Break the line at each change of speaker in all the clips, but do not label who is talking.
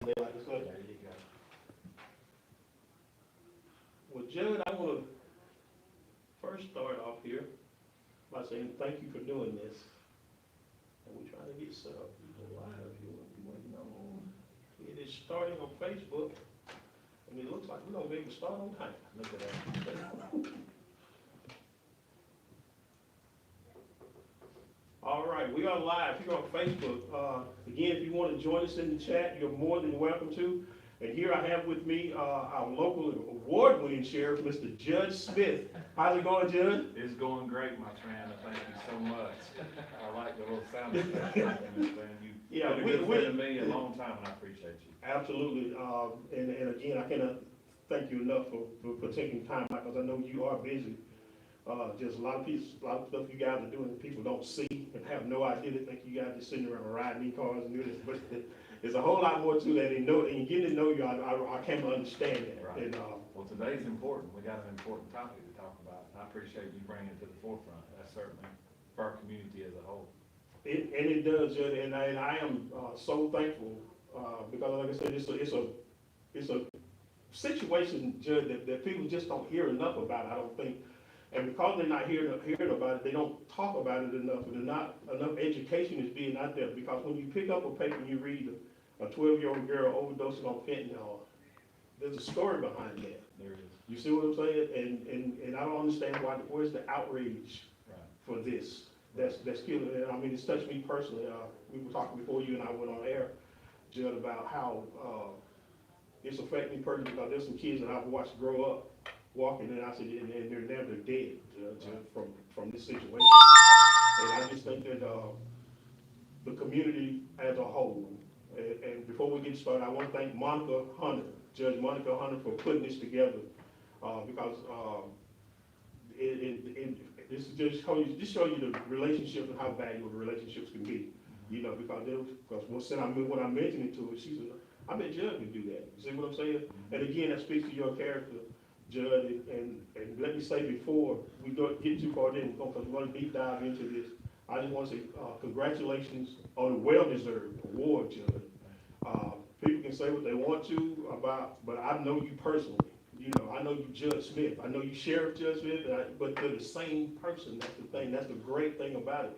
they like to say.
There you go.
Well, Judd, I want to first start off here by saying thank you for doing this. And we're trying to get set up live here. You know, it is starting on Facebook, and it looks like we're gonna be able to start on time. Look at that. All right, we are live here on Facebook. Again, if you want to join us in the chat, you're more than welcome to. And here I have with me our local award-winning sheriff, Mr. Judge Smith. How's it going, Judge?
It's going great, my friend. Thank you so much. I like the little sound effects. You've been a good friend to me a long time, and I appreciate you.
Absolutely. And again, I cannot thank you enough for taking time out, because I know you are busy. Just a lot of stuff you guys are doing that people don't see and have no idea. They think you guys just sitting around riding in cars and doing this, but there's a whole lot more to that. And getting to know you, I can't understand that.
Right.
And,
well, today's important. We got an important topic to talk about. I appreciate you bringing it to the forefront. That's certainly for our community as a whole.
And it does, Judge, and I am so thankful because, like I said, it's a situation, Judge, that people just don't hear enough about. I don't think. And because they're not hearing about it, they don't talk about it enough, and not enough education is being out there. Because when you pick up a paper and you read a 12-year-old girl overdosing on fentanyl, there's a story behind that.
There is.
You see what I'm saying? And I don't understand where's the outrage for this. That's killing. And I mean, it's touched me personally. We were talking before you and I went on air, Judd, about how it's affecting me personally, because there's some kids that I've watched grow up walking, and I said, and they're never dead from this situation. And I just think that the community as a whole, and before we get started, I want to thank Monica Hunter, Judge Monica Hunter, for putting this together, because this is just show you the relationships and how valuable the relationships can be. You know, because when I mentioned it to her, she said, I bet Judge can do that. You see what I'm saying? And again, that speaks to your character, Judge, and let me say before we get too far in, because we're going to deep dive into this, I just want to say congratulations on a well-deserved award, Judge. People can say what they want to about, but I know you personally. You know, I know you Judge Smith. I know you Sheriff Judge Smith, but they're the same person. That's the thing. That's the great thing about it.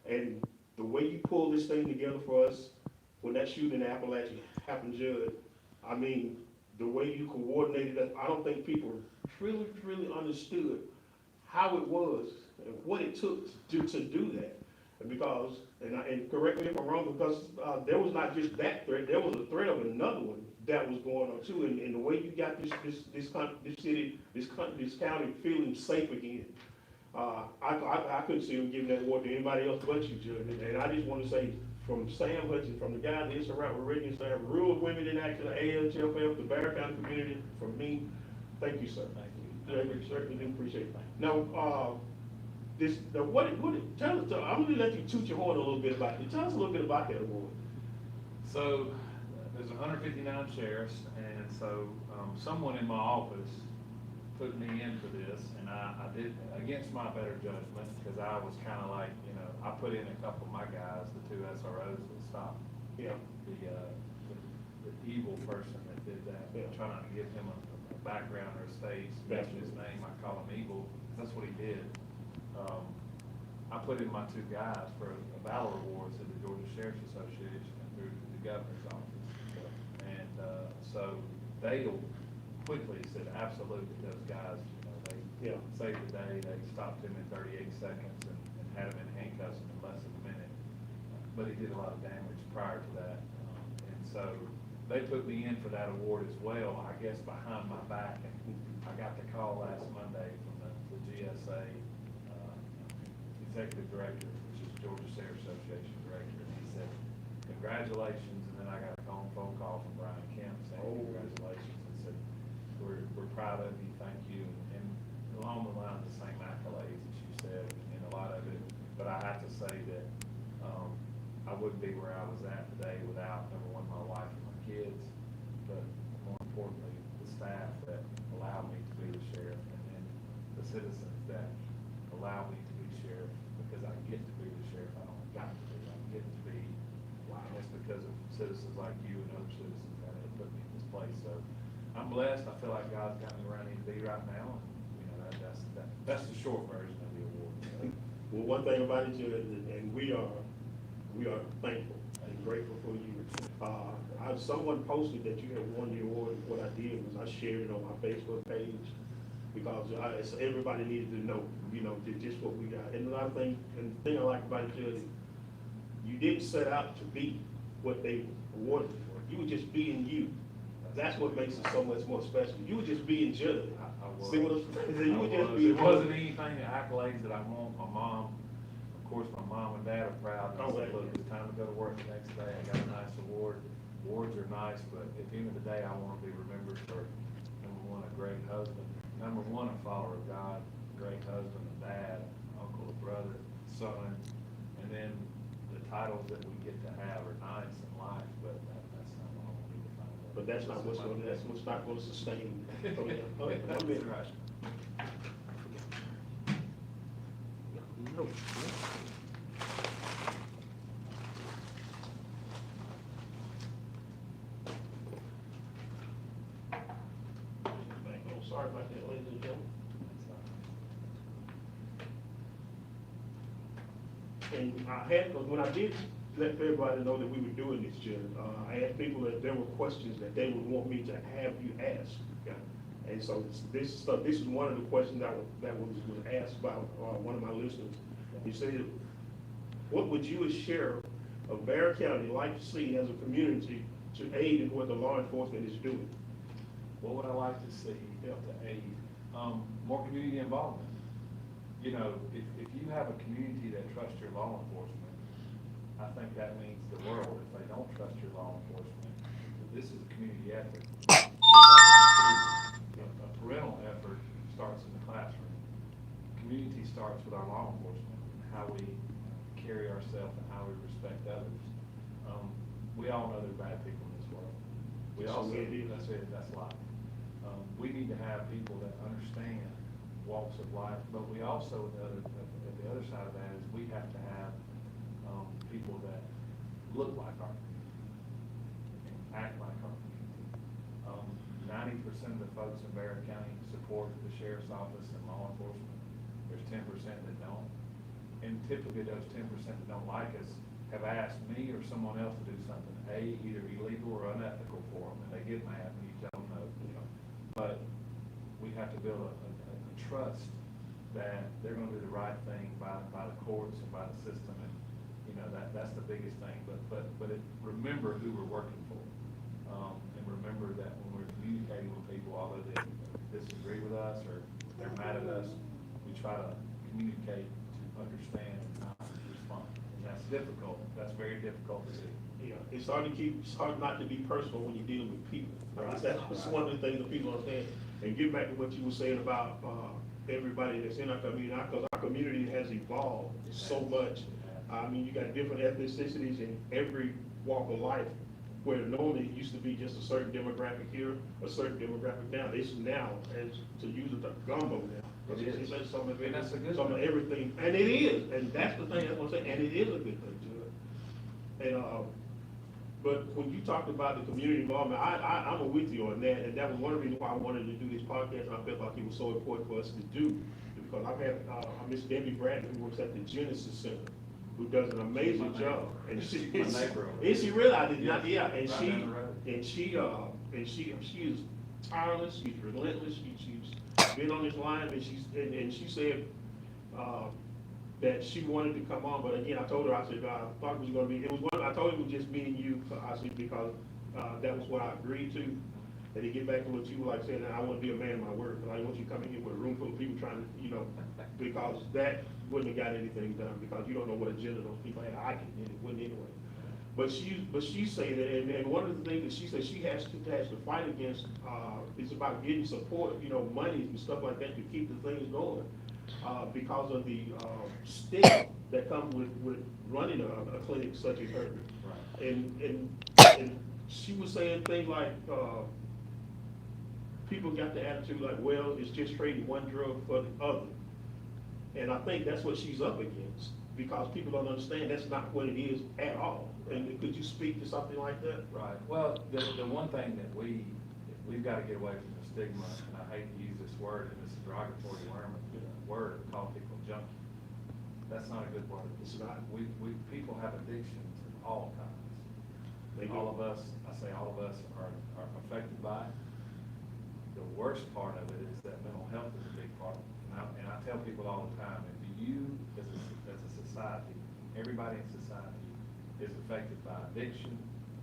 And the way you pull this thing together for us, when that shooting in Appalachia happened, Judge, I mean, the way you coordinated that, I don't think people really understood how it was and what it took to do that. And because, and correct me if I'm wrong, because there was not just that threat, there was a threat of another one that was going on too. And the way you got this city, this county feeling safe again, I couldn't see them giving that award to anybody else but you, Judge. And I just want to say, from Sam Hutchins, from the guys that interact with Reggie and Sam, Rural Women in Action, ALGFF, the Bear County community, from me, thank you, sir.
Thank you.
Judge, we certainly do appreciate it. Now, tell us, I'm going to let you toot your horn a little bit about it. Tell us a little bit about that award.
So, there's 159 sheriffs, and so someone in my office put me in for this, and I did against my better judgment, because I was kind of like, you know, I put in a couple of my guys, the two SROs that stopped the evil person that did that, trying to give him a background or a stage, mention his name, I call him evil, that's what he did. I put in my two guys for a Valor Award to the Georgia Sheriff's Association and through the governor's office. And so they quickly said, absolutely, those guys, you know, they saved the day. They stopped him in 38 seconds and had him in handcuffs in less than a minute. But he did a lot of damage prior to that. And so they put me in for that award as well, I guess behind my back. And I got the call last Monday from the GSA executive director, which is Georgia Sheriff's Association director, and he said, congratulations. And then I got a phone call from Brian Kemp saying, congratulations, and said, we're proud of you, thank you, and along the line, the same accolades that you said, and a lot of it. But I have to say that I wouldn't be where I was at today without, number one, my wife and my kids, but more importantly, the staff that allowed me to be the sheriff, and then the citizens that allow me to be sheriff, because I get to be the sheriff. I don't got to be. I get to be. And it's because of citizens like you and other citizens that So I'm blessed. I feel like God's got me where I need to be right now. And, that's the short version of the award.
Well, one thing about it, Judge, and we are thankful and grateful for you. Someone posted that you had won the award. What I did was I shared it on my Facebook page because everybody needed to know, just what we got. And another thing, and the thing I like about it, Judge, you didn't set out to be what they awarded you for. You were just being you. That's what makes it so much more special. You were just being Judge.
I was.
See what I'm saying? You were just
It
being
wasn't anything, the accolades that I want. My mom, of course, my mom and dad are proud. And I said, look, it's time to go to work the next day. I got a nice award. Awards are nice, but at the end of the day, I want to be remembered for, number one, a great husband. Number one, a follower of God, a great husband, a dad, uncle, a brother, son. And then the titles that we get to have are nice in life, but that's not what I want to be defined by.
But that's not what's not going to sustain you.
That's right.
No. Sorry about that, ladies and gentlemen. And I had, when I did let everybody know that we were doing this, Judge, I asked people that there were questions that they would want me to have you ask. And so this is one of the questions that was asked by one of my listeners. He said, what would you as sheriff of Barry County like to see as a community to aid in what the law enforcement is doing?
What would I like to see to aid? More community involvement. If you have a community that trusts your law enforcement, I think that means the world. If they don't trust your law enforcement, this is a community effort. A parental effort starts in the classroom. Community starts with our law enforcement, and how we carry ourselves and how we respect others. We all know there are bad people in this world. That's life. We need to have people that understand walks of life, but we also, at the other side of that, is we have to have people that look like our community and act like our community. 90% of the folks in Barry County support the sheriff's office and law enforcement. There's 10% that don't. And typically those 10% that don't like us have asked me or someone else to do something, either illegal or unethical for them, and they get mad when you tell them no. But we have to build a trust that they're going to do the right thing by the courts and by the system, and that's the biggest thing. But remember who we're working for, and remember that when we're communicating with people, although they disagree with us or they're mad at us, we try to communicate to understand and not respond. And that's difficult. That's very difficult to do.
Yeah, it's hard not to be personal when you're dealing with people.
Right.
That's one of the things that people understand. And get back to what you were saying about everybody that's in our community, because our community has evolved so much. I mean, you got different ethnicities in every walk of life, where normally it used to be just a certain demographic here, a certain demographic down. It's now, as to use it, a gumbo now. It's some of
And that's a good
some of
thing.
everything, and it is, and that's the thing, that's what I'm saying, and it is a good thing, too. And but when you talked about the community involvement, I'm with you on that, and that was one of the reasons why I wanted to do this podcast, and I felt like it was so important for us to do, because I've had Miss Debbie Bradley, who works at the Genesis Center, who does an amazing job, and she realized it, and she is tireless, she's relentless, she's been on this line, and she said that she wanted to come on, but again, I told her, I said, I thought it was gonna be, I told her it was just me and you, I said, because that was what I agreed to. And to get back to what you were like saying, I want to be a man of my word, because I want you coming here with a room full of people trying to, because that wouldn't have got anything done, because you don't know what agenda those people had. I can, and it wouldn't anyway. But she said that, and one of the things that she said she has to fight against is about getting support, money and stuff like that to keep the things going, because of the stigma that comes with running a clinic such as hers. Right. And she was saying things like, people got the attitude like, well, it's just trading one drug for the other. And I think that's what she's up against, because people don't understand that's not what it is at all. And could you speak to something like that?
Right. Well, the one thing that we've got to get away from the stigma, and I hate to use this word, and this derogatory word, call people junkie. That's not a good word.
It's not.
People have addictions of all kinds.
They do.
All of us, I say all of us are affected by it. The worst part of it is that mental health is a big part. And I tell people all the time, if you, as a society, everybody in society is affected by addiction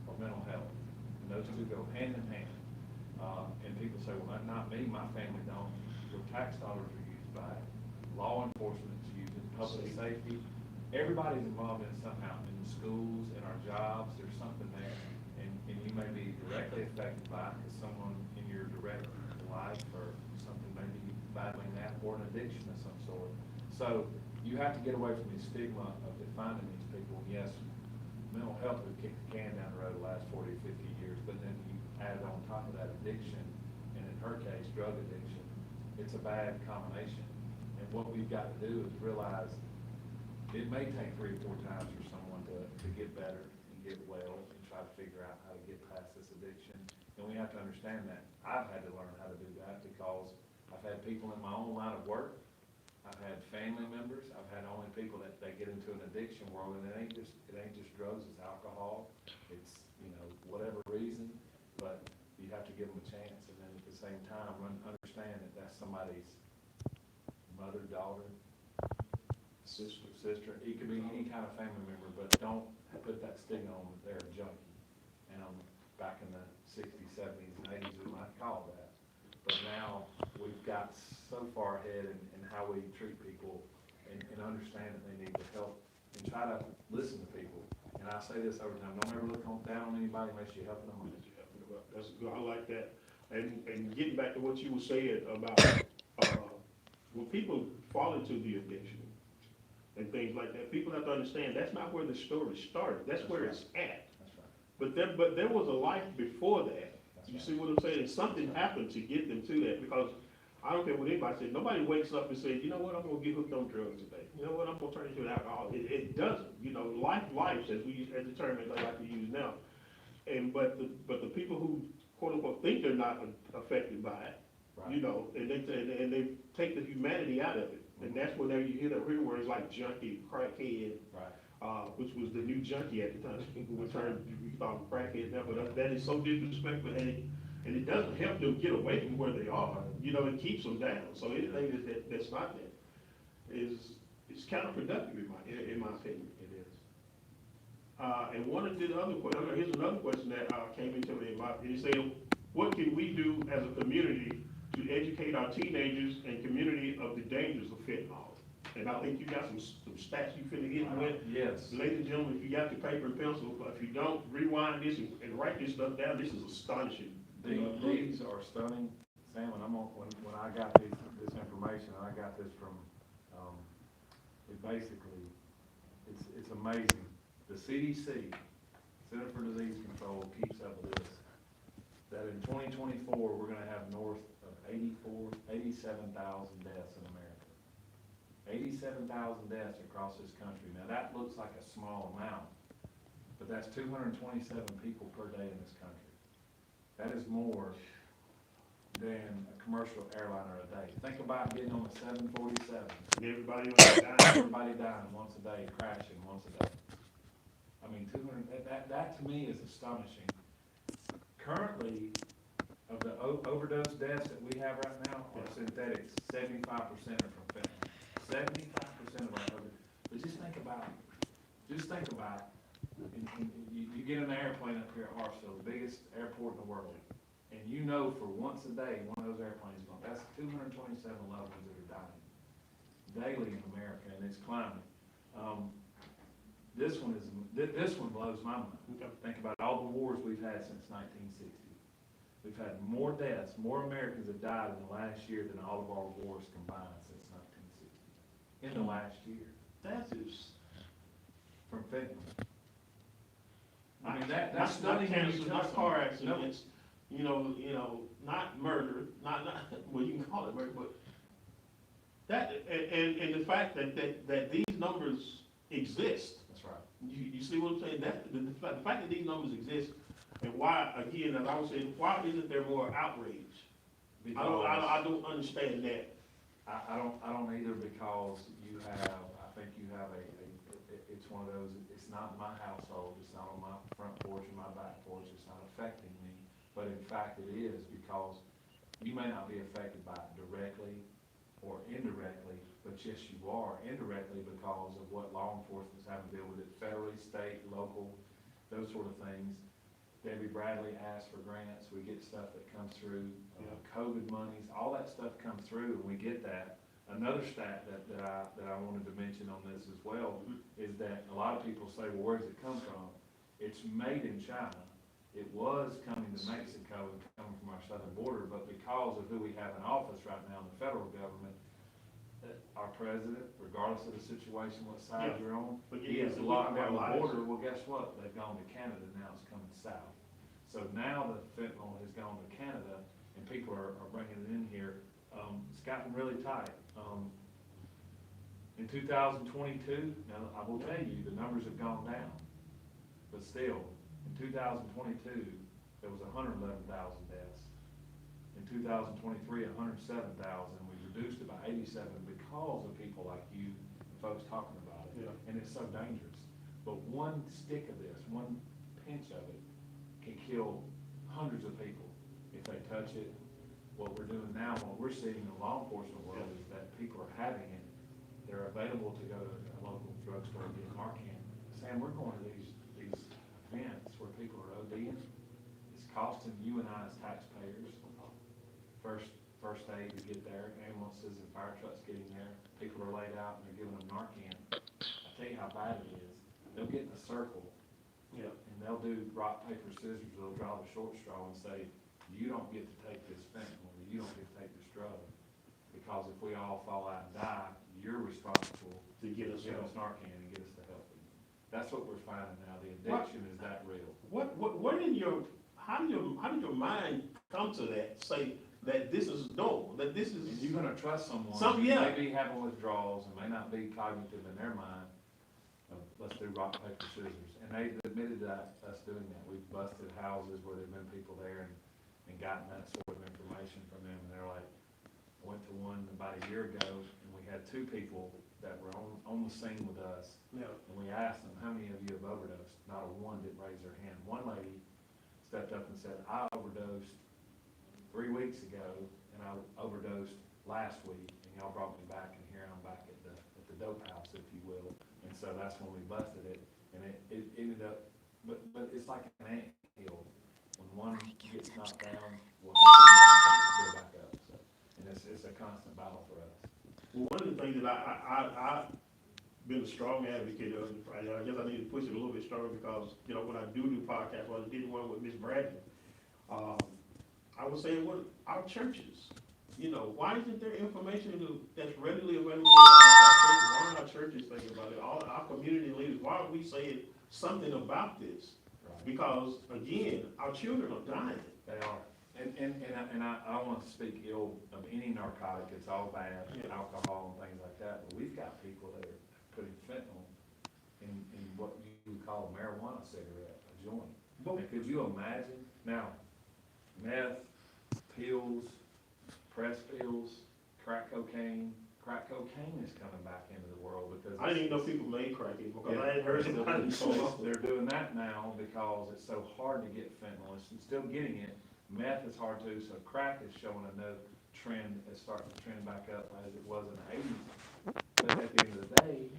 or mental health, and those two go hand in hand. And people say, well, not me, my family don't. Your tax dollars are used by it. Law enforcement's used it, public safety. Everybody's involved in it somehow. In the schools, in our jobs, there's something there. And you may be directly affected by it because someone in your direct life or something maybe battling that, or an addiction of some sort. So you have to get away from the stigma of defining these people. Yes, mental health would kick the can down the road the last 40 or 50 years, but then you add on top of that addiction, and in her case, drug addiction. It's a bad combination. And what we've got to do is realize it may take 3 or 4 times for someone to get better and get well and try to figure out how to get past this addiction. And we have to understand that. I've had to learn how to do that because I've had people in my own line of work. I've had family members. I've had only people that they get into an addiction world, and it ain't just drugs. It's alcohol. It's whatever reason, but you have to give them a chance, and then at the same time understand that that's somebody's mother, daughter, sister. It could be any kind of family member, but don't put that stigma on that they're a junkie. And back in the 60s, 70s, and 80s, we might call that. But now we've got so far ahead in how we treat people and understand that they need the help and try to listen to people. And I say this over time, don't ever look down on anybody unless you're helping them.
That's good. I like that. And getting back to what you were saying about when people fall into the addiction and things like that, people have to understand that's not where the story started. That's where it's at.
That's right.
But there was a life before that. You
That's
see what I'm saying? And something happened to get them to that, because I don't care what anybody says. Nobody wakes up and says, you know what, I'm gonna get hooked on drugs today. You know what, I'm gonna turn into an alcoholic. It doesn't. Life, as the term that I like to use now. But the people who quote unquote think they're not affected by it,
Right.
and they take the humanity out of it. And that's when you hear words like junkie, crackhead,
Right.
which was the new junkie at the time. People would we call them crackheads now, but that is so disrespectful, and it doesn't help them get away from where they are. It keeps them down. So anything that's not that is counterproductive in my opinion.
It is.
And one of the other questions, here's another question that came into me about. He said, what can we do as a community to educate our teenagers and community of the dangers of fentanyl? And I think you got some stats you finna hit with.
Yes.
Ladies and gentlemen, if you got your paper and pencil, if you don't, rewind this and write this stuff down. This is astonishing.
These are stunning, Sam, and when I got this information, I got this from, it's amazing. The CDC, Center for Disease Control, keeps up with this, that in 2024, we're gonna have north of 87,000 deaths in America. 87,000 deaths across this country. Now that looks like a small amount, but that's 227 people per day in this country. That is more than a commercial airliner a day. Think about getting on a 747.
And everybody dying.
Everybody dying once a day, crashing once a day. I mean, 200, that to me is astonishing. Currently, of the overdose deaths that we have right now are synthetics. 75% are from fentanyl. 75% of our overdose. But just think about you get an airplane up here at Hartsville, the biggest airport in the world, and for once a day, one of those airplanes is going, that's 227 loved ones that are dying daily in America, and it's climbing. This one blows my mind.
Okay.
Think about all the wars we've had since 1960. We've had more deaths, more Americans have died in the last year than all of our wars combined since 1960. In the last year.
That is
From fentanyl. I mean,
not
that's stunning.
cancer, not car accidents, not murder, not well, you can call it murder, but that and the fact that these numbers exist.
That's right.
You see what I'm saying? That the fact that these numbers exist, And why, again, as I was saying, why isn't there more outrage?
Because
I don't understand that.
I don't either, because you have, I think you have it's one of those, it's not my household, it's not on my front porch or my back porch, it's not affecting me, but in fact it is, because you may not be affected by it directly or indirectly, but yes, you are indirectly because of what law enforcement's having to deal with it federally, state, local, those sort of things. Debbie Bradley asks for grants, we get stuff that comes through, COVID monies, all that stuff comes through, and we get that. Another stat that I wanted to mention on this as well is that a lot of people say, well, where does it come from? It's made in China. It was coming to Mexico and coming from our southern border, but because of who we have in office right now in the federal government, our president, regardless of the situation, what side you're on, he has locked down the border. Well, guess what? They've gone to Canada now, it's coming south. So now the fentanyl has gone to Canada and people are bringing it in here. It's gotten really tight. In 2022, now I will tell you, the numbers have gone down, but still, in 2022, there was 111,000 deaths. In 2023, 107,000. We reduced it by 87 because of people like you, folks talking about it.
Yeah.
And it's so dangerous. But one stick of this, one pinch of it, can kill hundreds of people if they touch it. What we're doing now, what we're seeing in the law enforcement world is that people are having it. They're available to go to a local drugstore and get Narcan. Sam, we're going to these events where people are ODing. It's costing you and I as taxpayers first aid to get there. Ambulances and fire trucks getting there. People are laid out and they're giving them Narcan. I tell you how bad it is. They'll get in a circle.
Yeah.
And they'll do rock, paper, scissors. They'll draw the short straw and say, you don't get to take this fentanyl, or you don't get to take this drug. Because if we all fall out and die, you're responsible
To get us
Narcan and get us to help you. That's what we're finding now. The addiction is that real.
How did your mind come to that? Say that this is normal, that this is.
And you're gonna trust someone who
Yeah.
may be having withdrawals and may not be cognitive in their mind. Let's do rock, paper, scissors. And they've admitted that, us doing that. We've busted houses where there've been people there and gotten that sort of information from them. And they're like, I went to one about a year ago and we had two people that were on the scene with us.
Yeah.
And we asked them, how many of you have overdosed? Not a one didn't raise their hand. One lady stepped up and said, I overdosed 3 weeks ago, and I overdosed last week, and y'all brought me back, and here I'm back at the dope house, if you will. And so that's when we busted it, and it ended up, but it's like an anthill. When one gets knocked down, we'll have to go back up. So, and it's a constant battle for us.
Well, one of the things that I've been a strong advocate of, I guess I need to push it a little bit stronger because, when I do podcasts, I did one with Miss Bradley. I would say, our churches, why isn't there information that's readily available in our churches? Why aren't our churches thinking about it? All our community leaders, why aren't we saying something about this?
Right.
Because, again, our children are dying.
They are. And I don't want to speak ill of any narcotic, it's all bad, alcohol and things like that, but we've got people that are putting fentanyl in what you would call a marijuana cigarette, a joint. And could you imagine, now, meth, pills, press pills, crack cocaine is coming back into the world because
I didn't even know people made crack because I hadn't heard anybody before.
They're doing that now because it's so hard to get fentanyl. It's still getting it. Meth is hard too, so crack is showing another trend. It's starting to trend back up as it was in the 80s. But at the end of the day,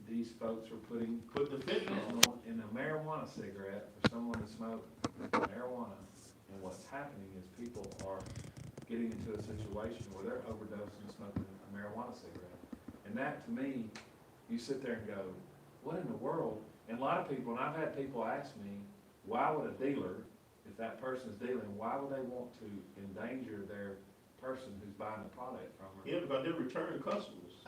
these folks are putting the fentanyl in a marijuana cigarette for someone to smoke marijuana. And what's happening is people are getting into a situation where they're overdosing and smoking a marijuana cigarette. And that, to me, you sit there and go, what in the world? And a lot of people, and I've had people ask me, why would a dealer, if that person's dealing, why would they want to endanger their person who's buying the product from her?
Yeah, because they're returning customers.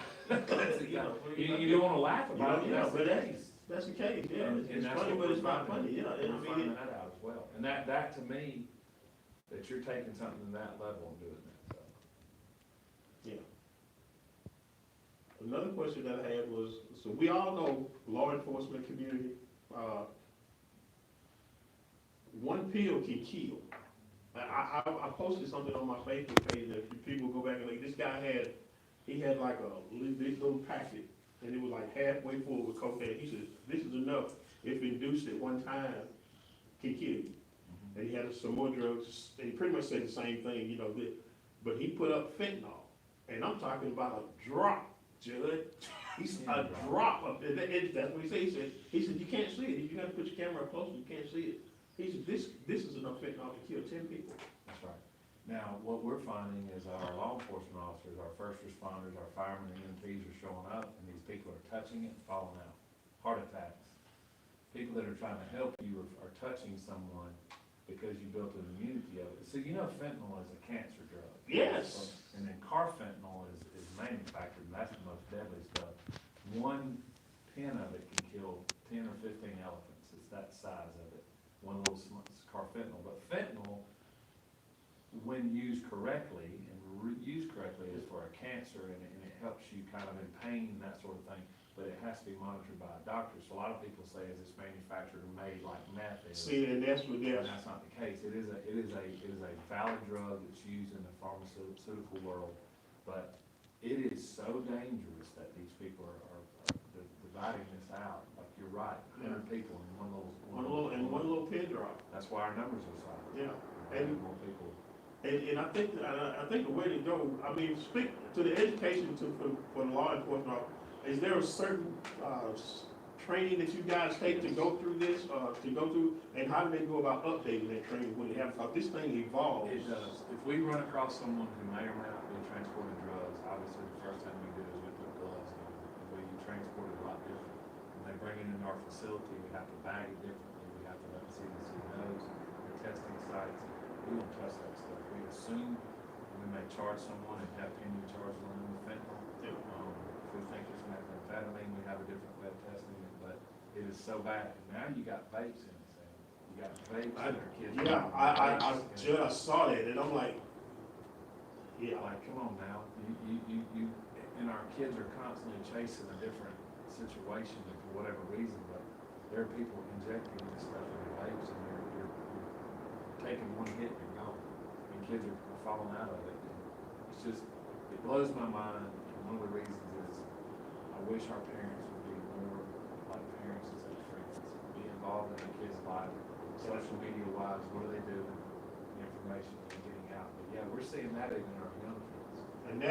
You don't want to laugh about it, that's the case.
That's the case, yeah.
And
It's
that's
funny,
what
but it's
we're
not funny,
finding.
yeah.
We're finding that out as well. And that to me, that you're taking something to that level and doing that, so.
Yeah. Another question that I had was, so we all know law enforcement community, one pill can kill. I posted something on my Facebook page that if people go back and like, this guy he had like this little packet, and it was like halfway full with cocaine. He said, this is enough. If induced at one time, can kill you. And he had some more drugs, and he pretty much said the same thing, you know, but he put up fentanyl, and I'm talking about a drop, Judge. He said a drop of it. That's what he said. He said you can't see it. You have to put your camera up close, you can't see it. He said this is enough fentanyl to kill 10 people.
That's right. Now, what we're finding is our law enforcement officers, our first responders, our firemen and EMTs are showing up, and these people are touching it and falling out. Heart attacks. People that are trying to help you are touching someone because you built an immunity of it. So you know fentanyl is a cancer drug.
Yes.
And then carfentanil is manufactured, and that's the most deadly stuff. 1 pin of it can kill 10 or 15 elephants. It's that size of it. One little carfentanil. But fentanyl, when used correctly, and used correctly, is for a cancer, and it helps you kind of in pain and that sort of thing. But it has to be monitored by a doctor. So a lot of people say, is this manufactured and made like meth is?
See, and that's what
And that's not the case. It is a valid drug that's used in the pharmaceutical world, but it is so dangerous that these people are dividing this out. Like you're right, 100 people in one little
pin drop.
That's why our numbers are so high.
Yeah, and
More people.
And I think the way to go. I mean, speak to the education for the law enforcement. Is there a certain training that you guys take to go through this, and how do they go about updating that training when it happens? Because this thing evolves.
It does. If we run across someone who may or may not be transporting drugs, obviously the first thing we do is we put gloves on, and we transport it a lot different. When they bring it into our facility, we have to bag it differently. We have to let the CDC knows. The testing sites, we don't touch that stuff. We assume we may charge someone and have pending charges on them with fentanyl. If we think it's methamphetamine, we have a different way of testing it, but it is so bad. And now you got vapes in it, Sam. You got vapes in our kids.
Yeah, I saw that, and I'm like, yeah.
Like, come on now. You, and our kids are constantly chasing a different situation for whatever reason, but there are people injecting this stuff in their vapes, and you're taking one hit and you're gone. And kids are falling out of it. And it's just, it blows my mind. And one of the reasons is I wish our parents would be more like parents instead of friends. Be involved in their kids' life, social media wise, what are they doing, the information they're getting out. But yeah, we're seeing that even in our young kids.
And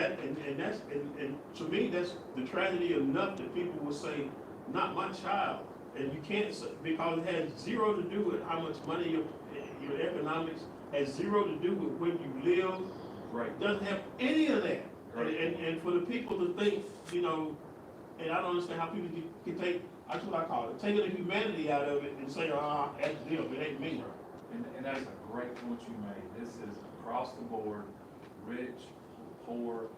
to me, that's the tragedy enough that people will say, not my child. And you can't say, because it has zero to do with how much money your economics, has zero to do with when you live.
Right.
Doesn't have any of that.
Right.
And for the people to think, you know, and I don't understand how people can take, that's what I call it, taking the humanity out of it and say, that's the deal, it ain't me.
And that's a great point you made. This is across the board, rich, poor,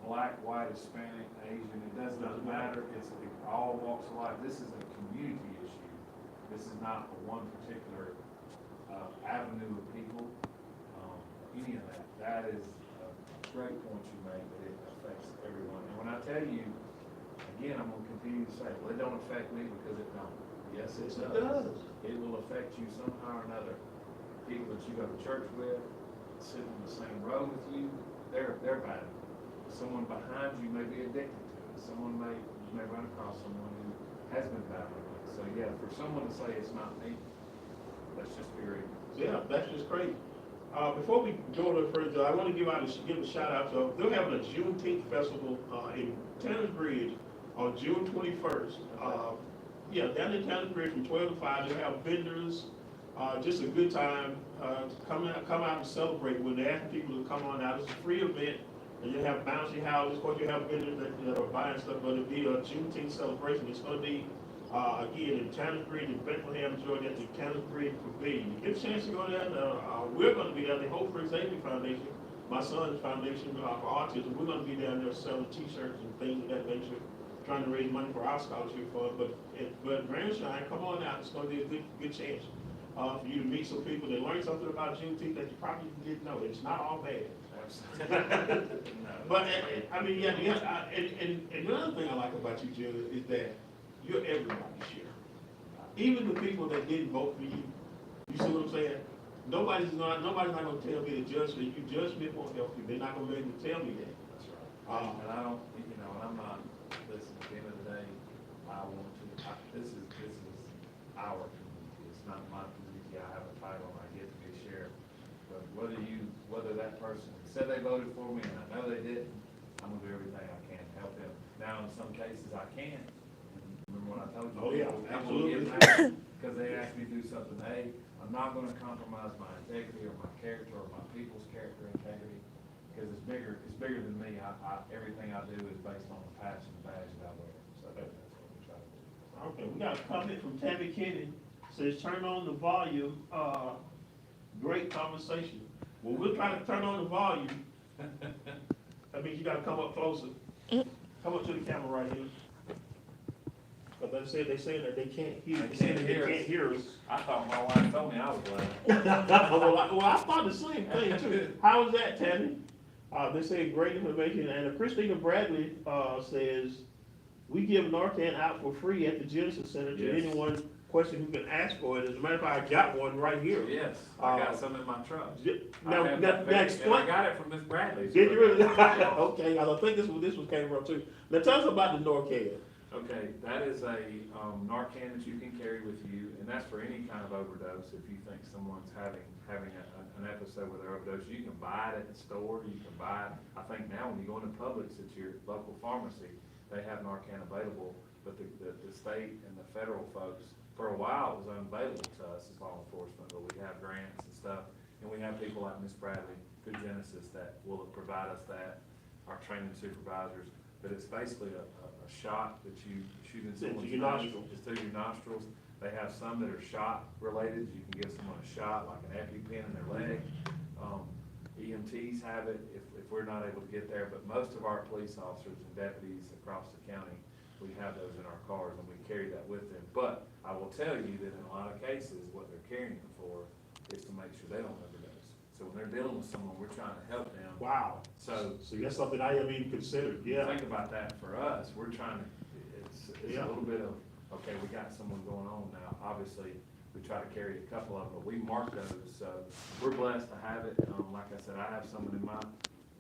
black, white, Hispanic, Asian, it does not matter. It's all walks of life. This is a community issue. This is not one particular avenue of people. Any of that. That is a great point you made, that it affects everyone. And when I tell you, again, I'm going to continue to say, well, it don't affect me because it don't. Yes, it does. It will affect you somehow or another. People that you go to church with, sitting in the same row with you, they're bad. Someone behind you may be addicted to it. You may run across someone who has been battling it. So yeah, for someone to say it's not me, let's just be real.
Yeah, that's just crazy. Before we go to the first, I want to give a shout out to, they're having a Juneteenth festival in Tanner's Bridge on June 21st. Down in Tanner's Bridge from 12 to 5, they'll have vendors, just a good time. Come out and celebrate. When they're asking people to come on out, it's a free event. And you have bouncy houses, of course you have vendors that are buying stuff, but it'll be a Juneteenth celebration. It's going to be, again, in Tanner's Bridge in Bethlehem, Georgia, at the Tanner's Bridge Pavilion. You get a chance to go there, we're going to be there, the Hope for Xavier Foundation, my son's foundation for autism. We're going to be down there selling t-shirts and things of that nature, trying to raise money for our scholarship fund. But Grandshine, come on out. It's going to be a good chance for you to meet some people that learn something about Juneteenth that you probably didn't know. It's not all bad. But I mean, and the other thing I like about you, Jim, is that you're everybody's share. Even the people that didn't vote for you, You see what I'm saying? Nobody's not gonna tell me to judge me. You judge me won't help you. They're not gonna be able to tell me that.
That's right. And I don't, you know, and I'm not, listen, at the end of the day, this is our community, it's not my community, I have a title and I get to be sheriff. But whether that person said they voted for me and I know they didn't, I'm gonna do everything I can to help them. Now, in some cases, I can't. Remember what I told you?
Oh, yeah,
People
absolutely.
get mad because they asked me to do something. A, I'm not gonna compromise my integrity or my character or my people's character and integrity, because it's bigger than me. Everything I do is based on the patch and the badge that I wear. So that's what we try to do.
Okay, we got a comment from Tammy Kenny, says turn on the volume, great conversation. Well, we're trying to turn on the volume. That means you gotta come up closer. Come up to the camera right here. But they say that they can't hear,
They can't hear
us.
I thought my wife told me I was lying.
Well, I thought the same thing too. How is that, Tammy? They say great information, and Christina Bradley, says, we give Narcan out for free at the Genesis Center to
Yes.
anyone question who can ask for it. As a matter of fact, I got one right here.
Yes, I got some in my truck.
Now,
I
now explain.
got it from Miss Bradley.
Did you really? Okay, I think this one came from too. Now tell us about the Narcan.
Okay, that is a Narcan that you can carry with you, and that's for any kind of overdose. If you think someone's having an episode where they're overdose, you can buy it at the store. You can buy it. I think now when you go into Publix at your local pharmacy, they have Narcan available. But the state and the federal folks, for a while, it was unavailable to us as law enforcement. But we have grants and stuff, and we have people like Miss Bradley, good Genesis, that will provide us that. Our training supervisors. But it's basically a shot that you shoot in someone's nostrils. It's through your nostrils. They have some that are shot related. You can give someone a shot, like an EpiPen in their leg. EMTs have it if we're not able to get there. But most of our police officers and deputies across the county, we have those in our cars and we carry that with them. But I will tell you that in a lot of cases, what they're carrying it for is to make sure they don't overdose. So when they're dealing with someone, we're trying to help them.
Wow.
So
that's something I haven't even considered. Yeah.
Think about that for us. We're trying to, it's a little bit of, okay, we got someone going on now. Obviously, we try to carry a couple of them, but we mark those. So we're blessed to have it. Like I said, I have someone in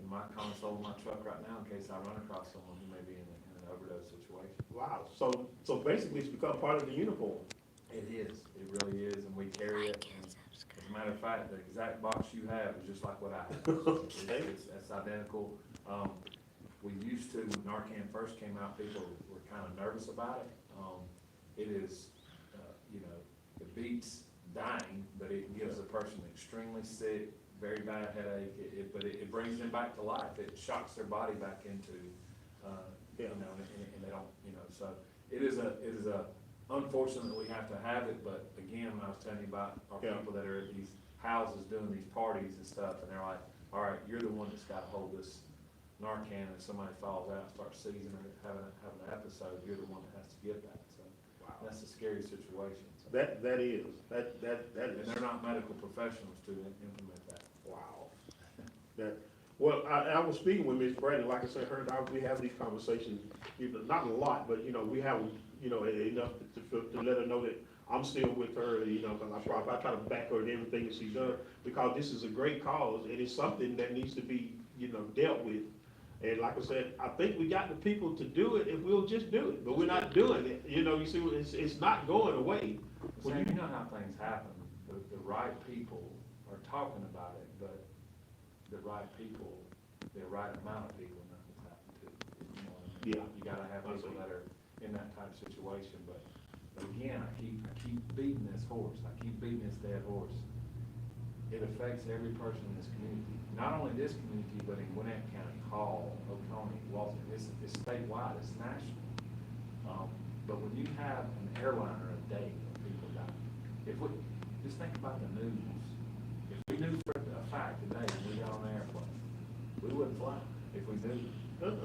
my console of my truck right now in case I run across someone who may be in an overdose situation.
Wow. So basically it's become part of the uniform.
It is. It really is, and we carry it. As a matter of fact, the exact box you have is just like what I have.
Okay.
It's identical. We used to, when Narcan first came out, people were kind of nervous about it. It is, it beats dying, but it gives a person extremely sick, very bad headache, but it brings them back to life. It shocks their body back into, and they don't, so it is a, unfortunately, we have to have it, but again, when I was telling you about our people that are at these houses doing these parties and stuff, and they're like, all right, you're the one that's got to hold this Narcan, and somebody falls out, starts seizing or having an episode, you're the one that has to get that, so. Wow. That's a scary situation. So. That is. And they're not medical professionals to implement that.
Wow. Well, I was speaking with Ms. Bradley, like I said, we have these conversations, not a lot, but, we have, enough to let her know that I'm still with her, because I try to back her in everything that she's done, because this is a great cause, and it's something that needs to be, dealt with. And like I said, I think we got the people to do it if we'll just do it, but we're not doing it. You see, it's not going away.
Well, you know how things happen. The right people are talking about it, but the right people, the right amount of people, nothing's happened to. You know what I mean?
Yeah.
You gotta have people that are in that type of situation, but again, I keep beating this horse. I keep beating this dead horse. It affects every person in this community. Not only this community, but in Gwinnett County, Hall, Oconee, Walton. It's statewide, it's national. But when you have an airliner a day of people die, just think about the news. If we knew for a fact today when we got on the airplane, we wouldn't fly if we knew. But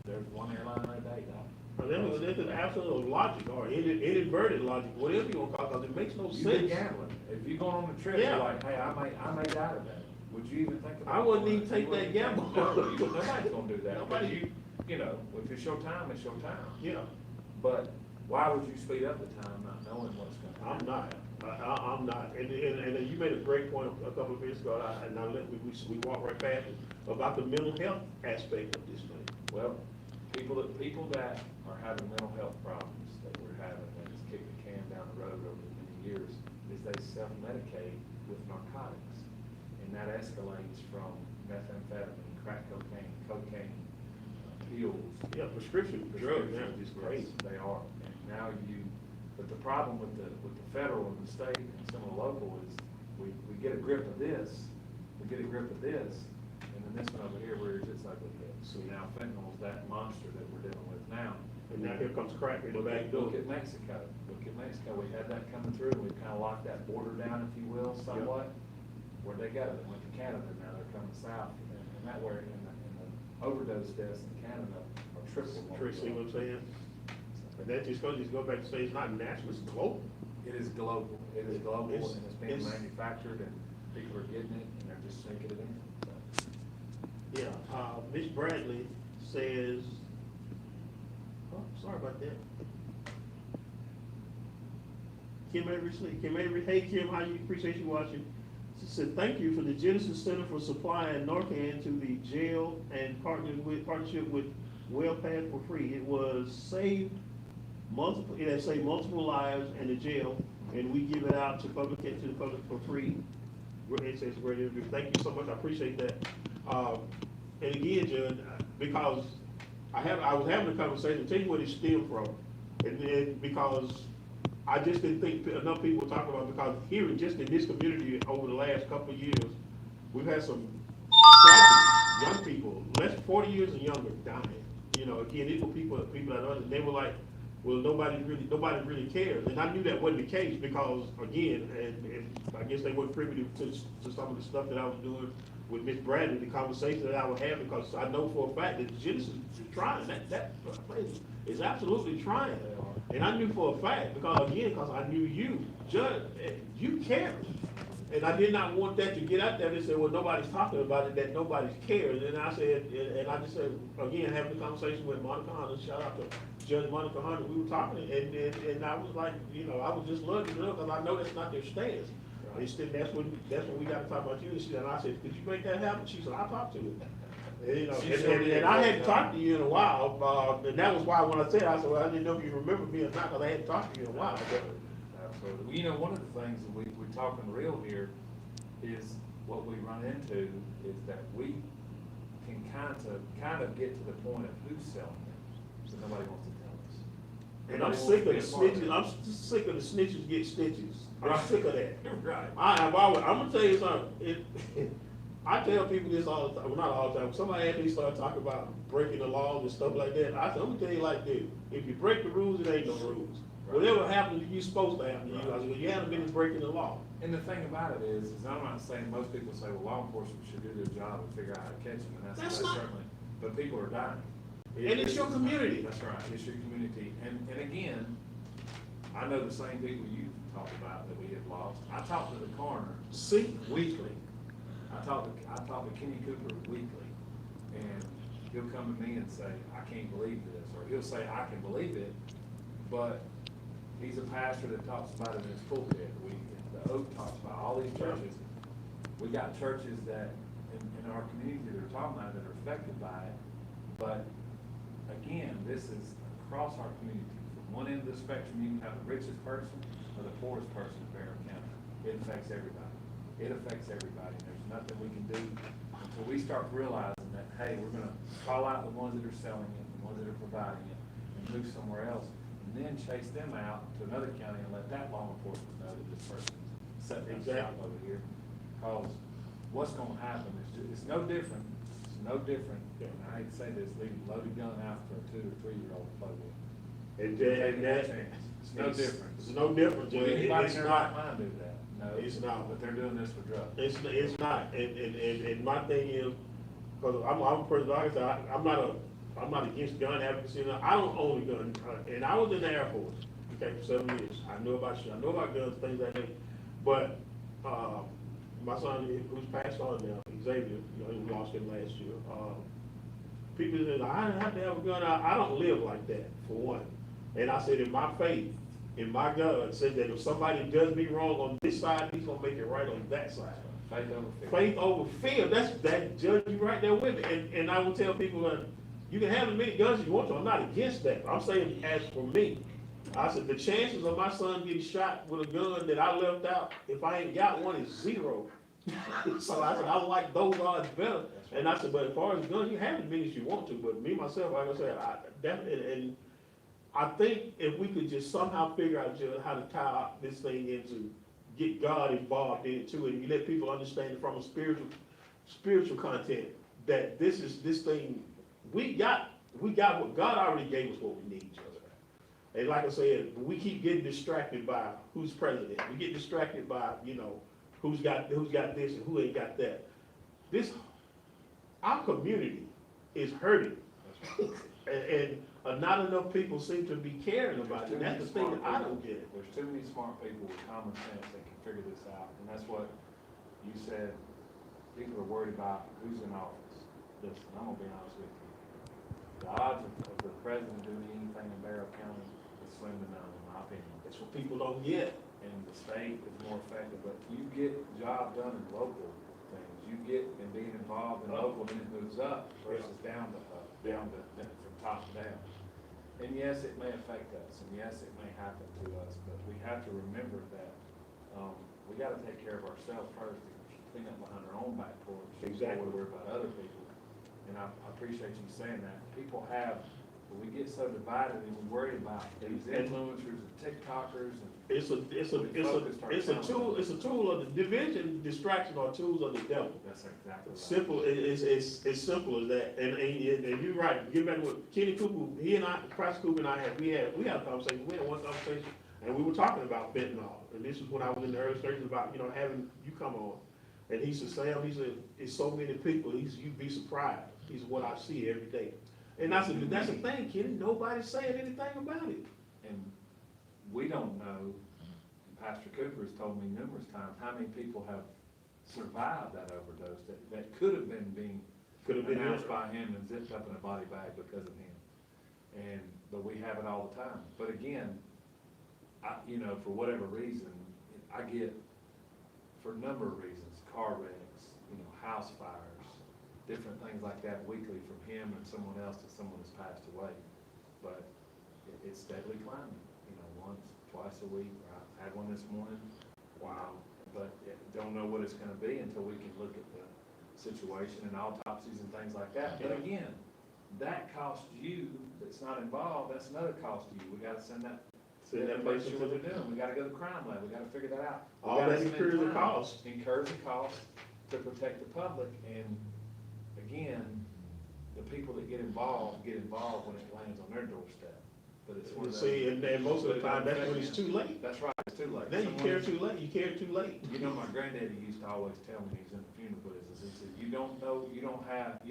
there's one airliner a day die.
There's an absolute logic or inadvertent logic, whatever you want to call it, because it makes no sense.
You've been gambling. If you're going on a trip, you're like, hey, I may die today. Would you even think about it?
I wouldn't even take that gamble.
Nobody's going to do that. Nobody. If it's your time, it's your time.
Yeah.
But why would you speed up the time not knowing what's going to happen?
I'm not, and you made a great point a couple of minutes ago, and we walked right past it, about the mental health aspect of this thing.
Well, people that are having mental health problems that we're having, that just kick the can down the road over many years, is they self-medicate with narcotics. And that escalates from methamphetamine, crack cocaine, pills.
Yeah, prescription drugs now is just crazy.
Yes, they are. And now but the problem with the federal and the state and some of the local is we get a grip of this, and then this one over here rears its ugly head. So now fentanyl is that monster that we're dealing with now.
And now here comes crack in the back door.
Look at Mexico. We had that coming through, and we've kind of locked that border down, if you will, somewhat. Where'd they go? They went to Canada, now they're coming south. And that way, and the overdose deaths in Canada are triple.
See what I'm saying? And that just go back to say it's not national, it's global.
It is global, and it's being
it's-
manufactured, and people are getting it, and they're just sinking it in. So,
Yeah, Ms. Bradley says, oh, sorry about that. Kim Avery, hey Kim, how you, appreciate you watching. She said, thank you for the Genesis Center for supplying Narcan to the jail and partnership with WellPath for free. It has saved multiple lives in the jail, and we give it out to the public for free. It says great interview. Thank you so much. I appreciate that. And again, Judge, because I was having a conversation, tell you what it stemmed from, and then because I just didn't think enough people were talking about it, because here, just in this community over the last couple of years, we've had some tragedy, young people, less than 40 years and younger, dying. You know, again, these were people that they were like, well, nobody really cares. And I knew that wasn't the case because, again, and I guess they weren't privy to some of the stuff that I was doing with Ms. Bradley, the conversation that I would have, because I know for a fact that Genesis is trying. That place is absolutely trying. And I knew for a fact, because I knew you, Judge, you care. And I did not want that to get out there and say, well, nobody's talking about it, that nobody cares. And I said, and I just said, again, having a conversation with Monica Hunter, shout out to Judge Monica Hunter, we were talking, and I was like, I was just looking it up, because I know that's not their stance. Right. They said, that's when we got to talk about you. And I said, could you make that happen? She said, I'll talk to her. And I hadn't talked to you in a while, and that was why when I said, I said, well, I didn't know if you remember me or not, because I hadn't talked to you in a while.
Absolutely. One of the things that we're talking real here is what we run into is that we can kind of get to the point of who's selling them, so nobody wants to tell us.
And I'm sick of the snitches. I'm sick of the snitches get stitches. I'm sick of that.
Right.
I'm gonna tell you something. I tell people this all the time. Well, not all the time. Somebody after they start talking about breaking the laws and stuff like that, I said, I'm gonna tell you like this: if you break the rules, it ain't no rules. Right. Whatever happens to you, supposed to happen to you. I said, well, you haven't been breaking the law.
And the thing about it is I'm not saying most people say, well, law enforcement should do their job and figure out how to catch them, and that's
not,
certainly. But people are dying.
And it's your community.
That's right. It's your community. And again, I know the same people you talk about that we have lost. I talk to the coroner weekly. I talk to Kenny Cooper weekly, and he'll come to me and say, I can't believe this, or he'll say, I can believe it, but he's a pastor that talks about it in his pulpit. The Oak talks about all these churches. We got churches that in our community that are talking about it that are affected by it, but again, this is across our community. From one end of the spectrum, you can have the richest person or the poorest person in Barron County. It affects everybody. It affects everybody. There's nothing we can do until we start realizing that, hey, we're going to call out the ones that are selling it, the ones that are providing it, and move somewhere else, and then chase them out to another county and let that law enforcement know that this person's setting up shop over here. Because what's going to happen is it's no different. It's no different. And I hate to say this, leaving a loaded gun out for a 2 or 3 year old to play with.
It's
no different.
It's no different.
Will anybody in their right mind do that? No,
it's not.
But they're doing this for drugs.
It's not. And my thing is, because I'm a person, like I said, I'm not against gun advocacy. I don't own a gun, and I was in the Air Force, okay, for 7 years. I know about guns, things like that. But my son, who's passed on now, Xavier, we lost him last year. People say, I didn't have to have a gun. I don't live like that, for one. And I said, in my faith, And my God said that if somebody does me wrong on this side, he's gonna make it right on that side.
Faith over fear.
Faith over fear, that judge you right there with it. And I will tell people that you can have as many guns as you want to, I'm not against that. I'm saying as for me, I said the chances of my son getting shot with a gun that I left out, if I ain't got one, is zero. So I said, I like those odds better. And I said, but as far as guns, you have as many as you want to, but me, myself, like I said, I definitely, and I think if we could just somehow figure out just how to tie this thing into, get God involved in it too, and you let people understand it from a spiritual content, that this thing, we got what God already gave us what we need. And like I said, we keep getting distracted by who's president. We get distracted by, who's got this and who ain't got that. Our community is hurting. and not enough people seem to be caring about it. And that's the thing that I don't get.
There's too many smart people with common sense that can figure this out. And that's what you said. People are worried about who's in office. Listen, I'm gonna be honest with you. The odds of the president doing anything in Barrow County is slim to none, in my opinion.
That's what people don't get.
And the state is more effective, but you get job done in local things. You get in being involved in local, and it moves up versus down to from top to down. And yes, it may affect us, and yes, it may happen to us, but we have to remember that we got to take care of ourselves first, clean up behind our own back porch.
Exactly.
Before we worry about other people. And I appreciate you saying that. People have, when we get so divided and we worry about these influencers and TikTokers and
It's a tool of the division, distraction, or tools of the devil.
that's exactly right.
Simple, it's simple as that. And you're right. Get back to what Kenny Cooper, he and I, Price Cooper and I we had a conversation. We had one conversation, and we were talking about fentanyl. And this is when I was in the early stages about having you come on. And he said, Sam, he said, it's so many people. You'd be surprised. He's what I see every day. And I said, that's the thing, Kenny. Nobody's saying anything about it.
And we don't know, Pastor Cooper has told me numerous times, how many people have survived that overdose that could have been announced by him and zipped up in a body bag because of him. But we have it all the time. But again, for whatever reason, I get, for a number of reasons, car wrecks, house fires, different things like that weekly from him and someone else to someone that's passed away. But it's steadily climbing, once, twice a week. I had one this morning. Wow. But don't know what it's gonna be until we can look at the situation and autopsies and things like that. But again, that costs you, that's not involved, that's another cost to you. We gotta send that information what they're doing. We gotta go to the crime lab. We gotta figure that out.
All that incurs a cost.
Incurs a cost to protect the public. And again, the people that get involved when it lands on their doorstep. But it's one of those.
See, and most of the time, that's when it's too late.
That's right, it's too late.
Then you care too late. You care too late.
My granddaddy used to always tell me, he was in the funeral business, he said, you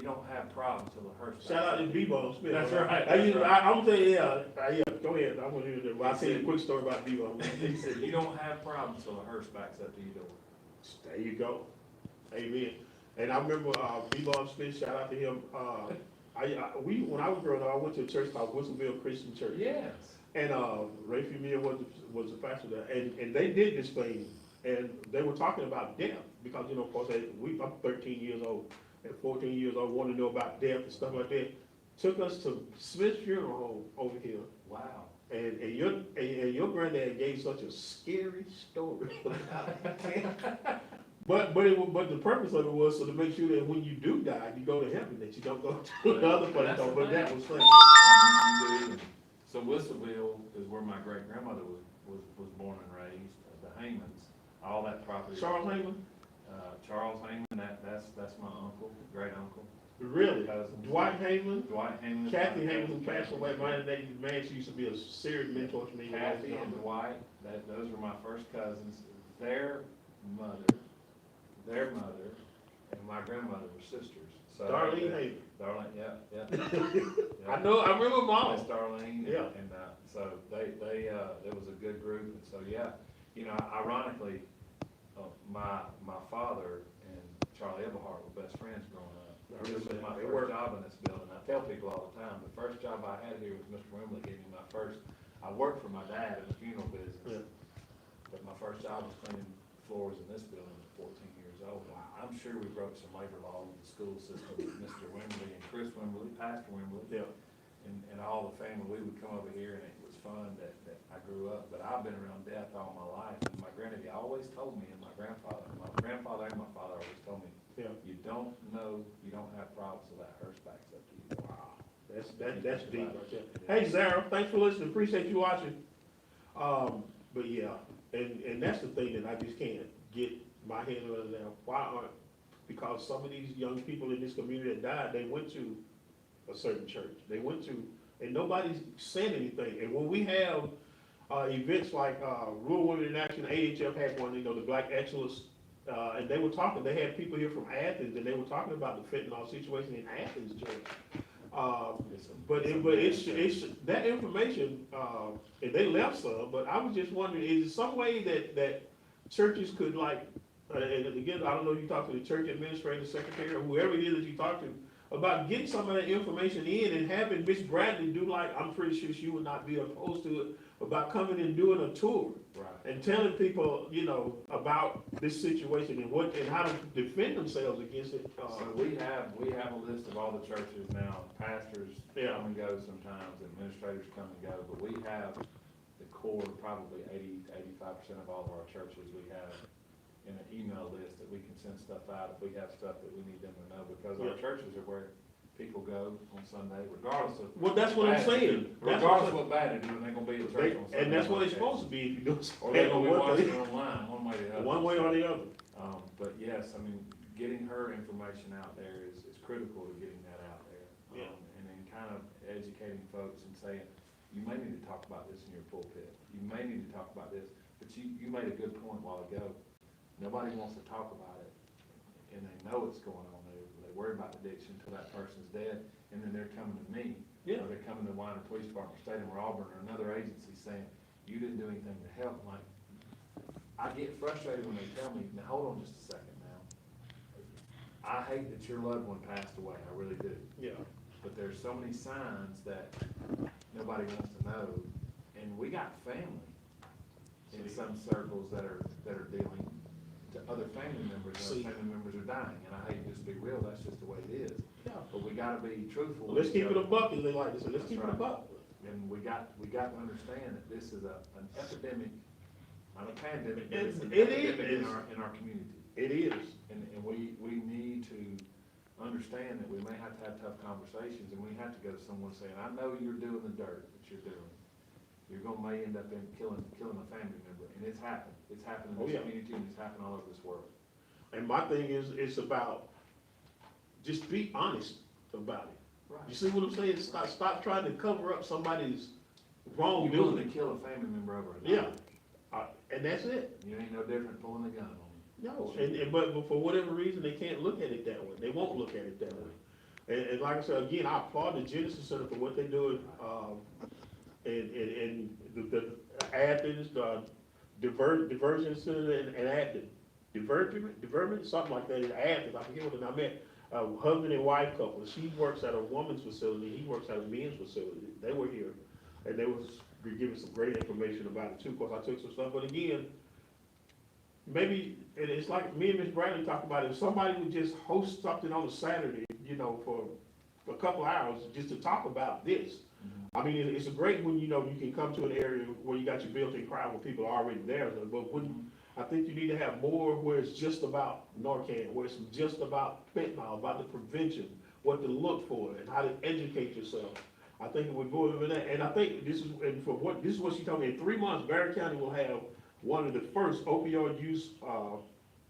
don't have problems till the hearse.
Shout out to B-Bone Smith.
That's right.
I'm gonna tell you, go ahead. I'm gonna do I'll tell you a quick story about B-Bone.
He said, you don't have problems till the hearse backs up to your door.
There you go. Amen. And I remember B-Bone Smith, shout out to him. When I was growing up, I went to a church called Whistleville Christian Church.
Yes.
And Ray Fumia was the pastor there, and they did this thing, and they were talking about death because of course I'm 13 years old, and 14 years old, want to know about death and stuff like that. Took us to Smith's funeral home over here.
Wow.
And your granddad gave such a scary story. But the purpose of it was so to make sure that when you do die, you go to heaven, that you don't go to another place. But that was funny.
So Whistleville is where my great grandmother was born and raised. The Haymans, all that property.
Charles Heyman?
Charles Heyman, that's my uncle, great uncle.
Really?
Cousins.
Dwight Heyman?
Dwight Heyman.
Kathy Heyman, who passed away. Man, she used to be a serious mentor to me.
Kathy and Dwight, those were my first cousins. Their mother, and my grandmother were sisters. So
Darlene Heyman.
Darlene, yeah.
I know, I remember mom.
Miss Darlene.
Yeah.
And so it was a good group. And so, yeah, ironically, my father and Charlie Eberhardt were best friends growing up. This was my first job in this building. I tell people all the time, the first job I had here was Mr. Wimbley gave me my first I worked for my dad in the funeral business.
Yeah.
But my first job was cleaning floors in this building at 14 years old. Wow. I'm sure we broke some labor laws with the school system with Mr. Wimberly and Chris Wimberly, Pastor Wimberly.
Yeah.
And all the family, we would come over here, and it was fun that I grew up. But I've been around death all my life. And my granddaddy always told me, and my grandfather and my father always told me,
Yeah.
you don't know, you don't have problems till that hearse backs up to you.
Wow. That's deep right there. Hey, Zara, thanks for listening. Appreciate you watching. But yeah, and that's the thing that I just can't get my head around now. Why aren't, because some of these young people in this community that died, they went to a certain church. They went to, and nobody's saying anything. And when we have events like Rural Women in Action, AHF had one, the Black Excellence, and they were talking, they had people here from Athens, and they were talking about the fentanyl situation in Athens, Georgia. But it's that information, and they left some, but I was just wondering, is there some way that churches could and again, I don't know if you talk to the church administrator, secretary, or whoever it is that you talk to, about getting some of that information in and having Miss Bradley do I'm pretty sure she would not be opposed to it, about coming and doing a tour.
Right.
And telling people, about this situation and how to defend themselves against it.
So we have a list of all the churches now. Pastors come and go sometimes, administrators come and go, but we have the core, probably 85% of all of our churches we have in an email list that we can send stuff out if we have stuff that we need them to know, because our churches are where people go on Sunday, regardless of.
Well, that's what I'm saying.
Regardless of what bad they do, they're gonna be at church on Sunday.
And that's what it's supposed to be if you do.
Or they're gonna be watching online, one way or the other.
One way or the other.
But yes, I mean, getting her information out there is critical to getting that out there.
Yeah.
And then kind of educating folks and saying, you may need to talk about this in your pulpit. You may need to talk about this, but you made a good point a while ago. Nobody wants to talk about it, and they know it's going on. They worry about addiction until that person's dead, and then they're coming to me.
Yeah.
Or they're coming to Weiner Police Department, Stadium or Auburn, or another agency saying, you didn't do anything to help. Like, I get frustrated when they tell me, now hold on just a second now. I hate that your loved one passed away, I really do.
Yeah.
But there's so many signs that nobody wants to know, and we got family in some circles that are dealing to other family members, and other family members are dying, and I hate to just be real, that's just the way it is.
Yeah.
But we gotta be truthful.
Well, let's keep it a buck, as they like to say. Let's keep it a buck.
And we got to understand that this is an epidemic, not a pandemic, but it's an epidemic in our community.
It is.
And we need to understand that we may have to have tough conversations, and we have to go to someone saying, I know you're doing the dirt that you're doing. You're may end up in killing a family member, and it's happened. It's happened in this community, and it's happened all over this world.
And my thing is, it's about, just be honest about it.
Right.
You see what I'm saying? Stop trying to cover up somebody's
You're willing
wrongdoing.
to kill a family member over a
Yeah.
knife.
And that's it.
You ain't no different pulling a gun on them.
No, but for whatever reason, they can't look at it that way. They won't look at it that way. And like I said, again, I applaud the Genesis Center for what they're doing. And the Athens, the Diversion Center and Athens. Diversion, something like that in Athens. I forget what the name meant. Husband and wife couple. She works at a woman's facility. He works at a men's facility. They were here, and they was giving some great information about it too. Of course, I took some stuff, but again, maybe, and it's like me and Miss Bradley talked about it. If somebody would just host something on a Saturday, for a couple hours, just to talk about this. I mean, it's a great when, you can come to an area where you got your built-in crowd where people are already there, but when, I think you need to have more where it's just about Narcan, where it's just about fentanyl, about the prevention, what to look for, and how to educate yourself. I think it would go over that, and I think this is what she told me. In 3 months, Barry County will have one of the first opioid use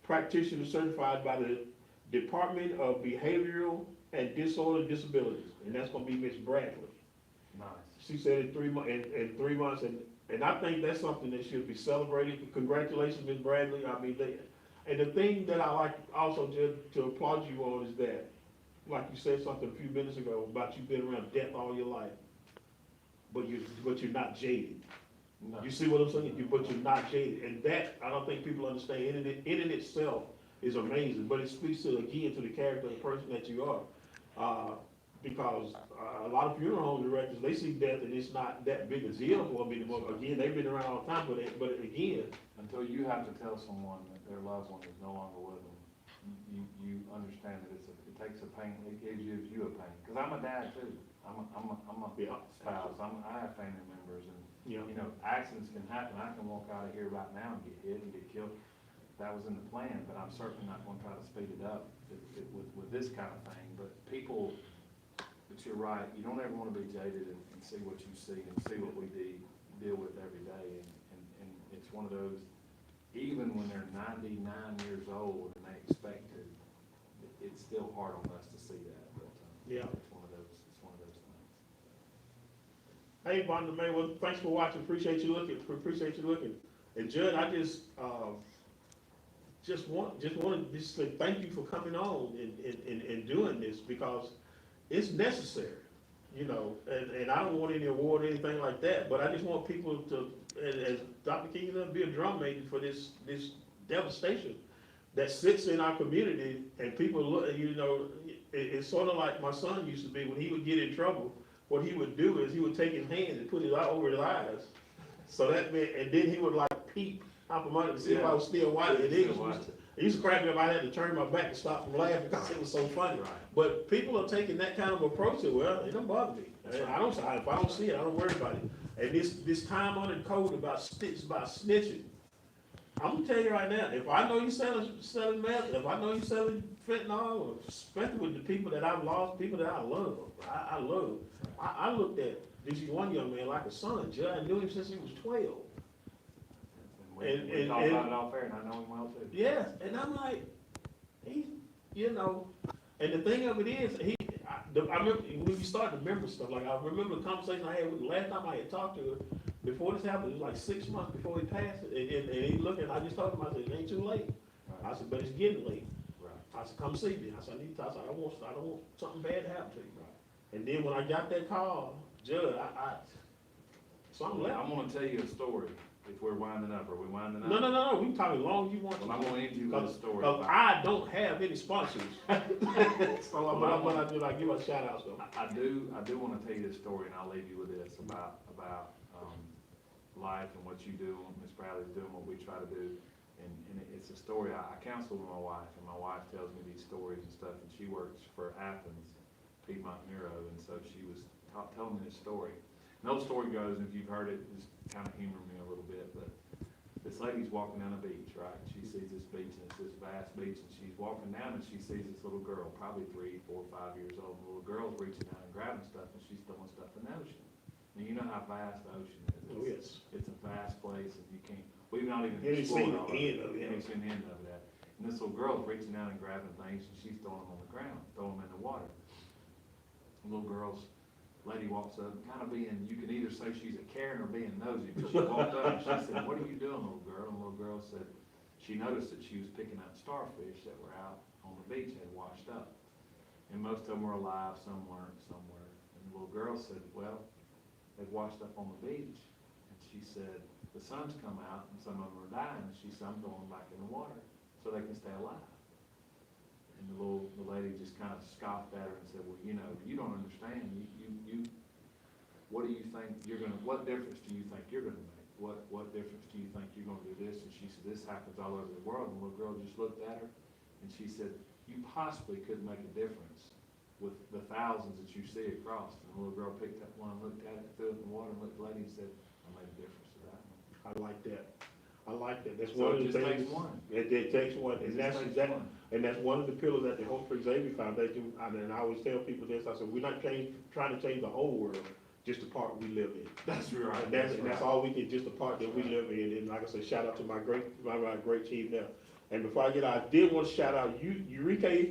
practitioners certified by the Department of Behavioral and Disorder Disabilities, and that's going to be Miss Bradley.
Nice.
She said in 3 months, in 3 months, and I think that's something that should be celebrated. Congratulations, Ms. Bradley. I mean, and the thing that I like also to applaud you on is that, like you said something a few minutes ago about you being around death all your life, but you're not jaded. No. You see what I'm saying? But you're not jaded, and that I don't think people understand. In it itself is amazing, but it speaks to again to the character of the person that you are. because a lot of funeral home directors, they see death and it's not that big a deal for them anymore. Again, they've been around all the time, but again,
Until you have to tell someone that their loved one is no longer with them, you understand that it takes a pain, it gives you a pain. Cause I'm a dad too, I'm a
Yeah.
spouse, I have family members and,
Yeah.
you know, accidents can happen. I can walk out of here right now and get hit and get killed. That was in the plan, but I'm certainly not gonna try to speed it up with this kind of thing. But people, but you're right, you don't ever wanna be jaded and see what you see and see what we deal with every day. And it's one of those, even when they're 99 years old and they expect to, it's still hard on us to see that. But
Yeah.
it's one of those things.
Hey, Bonda May, well, thanks for watching, appreciate you looking. And Judd, I just want to say thank you for coming on and doing this, because it's necessary, you know, and I don't want any award or anything like that, but I just want people to, as Dr. King said, be a drum major for this devastation that sits in our community, and people look, you know, it's sort of like my son used to be. When he would get in trouble, what he would do is he would take his hand and put it out over his eyes, so that meant, and then he would like peep out from under to see if I was still watching. It used to crack me up. I had to turn my back to stop from laughing because it was so funny.
Right.
But people are taking that kind of approach to, well, it don't bother me. If I don't see it, I don't worry about it. And this time-honored code about snitching, I'm gonna tell you right now, if I know you're selling meth, if I know you're selling fentanyl, or especially with the people that I've lost, people that I love, I looked at this one young man like a son. Judge, I knew him since he was 12.
We talk about it all fair, and I know him well too.
Yes, and I'm like, you know, and the thing of it is, I remember when we started to remember stuff, like I remember the conversation I had with the last time I had talked to her, before this happened, it was like 6 months before he passed it, and he looked at, I just told him, I said, it ain't too late.
Right.
I said, but it's getting late.
Right.
I said, come see me. I said, I don't want something bad to happen to you.
Right.
And then when I got that call, Judge, something left.
I'm gonna tell you a story, if we're winding up. Are we winding up?
No, we can talk as long as you want to.
Well, I'm gonna end you with a story.
Because I don't have any sponsors. So when I do, I give a shout out. So.
I do wanna tell you this story, and I'll leave you with this about life and what you do, and Miss Bradley's doing what we try to do. And it's a story, I counsel with my wife, and my wife tells me these stories and stuff, and she works for Athens, Piedmont Neuro, and so she was telling me this story. And the story goes, and if you've heard it, just kind of humor me a little bit, but this lady's walking down a beach, right? She sees this beach, and it's this vast beach, and she's walking down, and she sees this little girl, probably 3, 4, 5 years old. The little girl's reaching out and grabbing stuff, and she's throwing stuff in the ocean. Now, you know how vast the ocean is.
Oh, yes.
It's a vast place, and you can't, we've not even
You ain't
explored
seen
all
the end of it.
You ain't seen the end of that. And this little girl's reaching out and grabbing things, and she's throwing them on the ground, throwing them in the water. The little lady walks up, kind of being, you can either say she's a Karen or being nosy, but she walked up and she said, what are you doing, little girl? And the little girl said, she noticed that she was picking up starfish that were out on the beach and had washed up. And most of them were alive, some weren't, somewhere. And the little girl said, well, they've washed up on the beach. And she said, the sun's come out and some of them are dying. And she said, I'm throwing them back in the water so they can stay alive. And the lady just kind of scoffed at her and said, well, you know, you don't understand. What do you think what difference do you think you're gonna make? What difference do you think you're gonna do this? And she said, this happens all over the world. And the little girl just looked at her and she said, you possibly couldn't make a difference with the thousands that you see across. And the little girl picked up one, looked at it, threw it in the water, and looked at the lady and said, I made a difference to that one.
I like that. That's
So
one of the
it just
things.
takes one.
It takes one, and that's one of the pillars at the Hope for Xavier Foundation. And I always tell people this. I said, we're not trying to change the whole world, just the part we live in.
That's right.
And that's all we can, just the part that we live in. And like I said, shout out to my great team there. And before I get out, I did want to shout out Eureka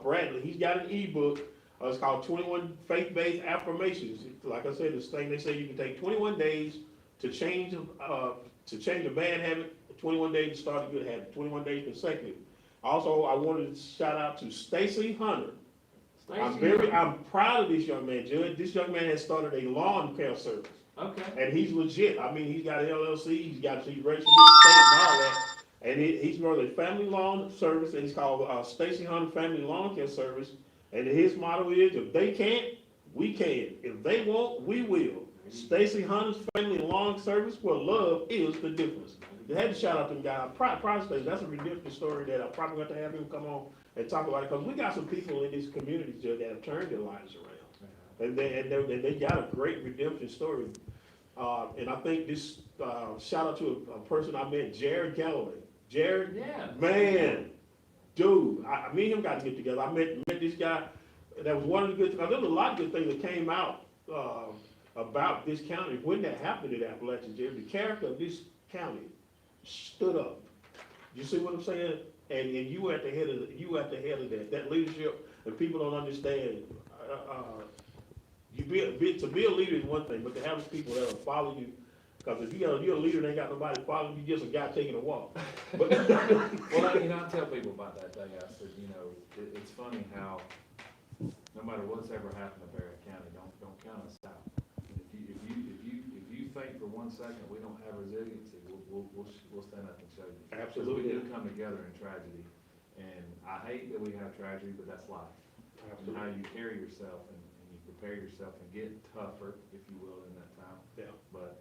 Bradley. He's got an ebook. It's called 21 Faith-Based Affirmations. Like I said, this thing they say you can take 21 days to change a bad habit, 21 days to start a good habit, 21 days consecutive. Also, I wanted to shout out to Stacy Hunter. I'm proud of this young man, Judge. This young man has started a lawn care service.
Okay.
And he's legit. I mean, he's got an LLC, he's registered with the state and all that. And he's running a family lawn service, and it's called Stacy Hunter Family Lawn Care Service. And his motto is, if they can't, we can. If they won't, we will. Stacy Hunter's family and long service where love is the difference. They had to shout out to them guys. Pride State, that's a ridiculous story that I probably got to have him come on and talk about it, because we got some people in these communities that have turned their lives around. And they got a great redemption story. And I think this, shout out to a person I met, Jared Galloway. Jared,
Yeah.
man, dude, me and him got to get together. I met this guy. That was one of the good things. There was a lot of good things that came out about this county when that happened in Appalachia, Jared. The character of this county stood up. You see what I'm saying? And you were at the head of that leadership. And people don't understand. To be a leader is one thing, but to have people that will follow you. Because if you're a leader and ain't got nobody following you, just a guy taking a walk. But
Well, I tell people about that thing. I said, it's funny how no matter what's ever happened to Barrett County, don't count us out. If you think for 1 second we don't have resiliency, we'll stand up and show you.
Absolutely.
Because we do come together in tragedy, and I hate that we have tragedy, but that's life. Absolutely. And how you carry yourself and you prepare yourself and get tougher, if you will, in that time.
Yeah.
But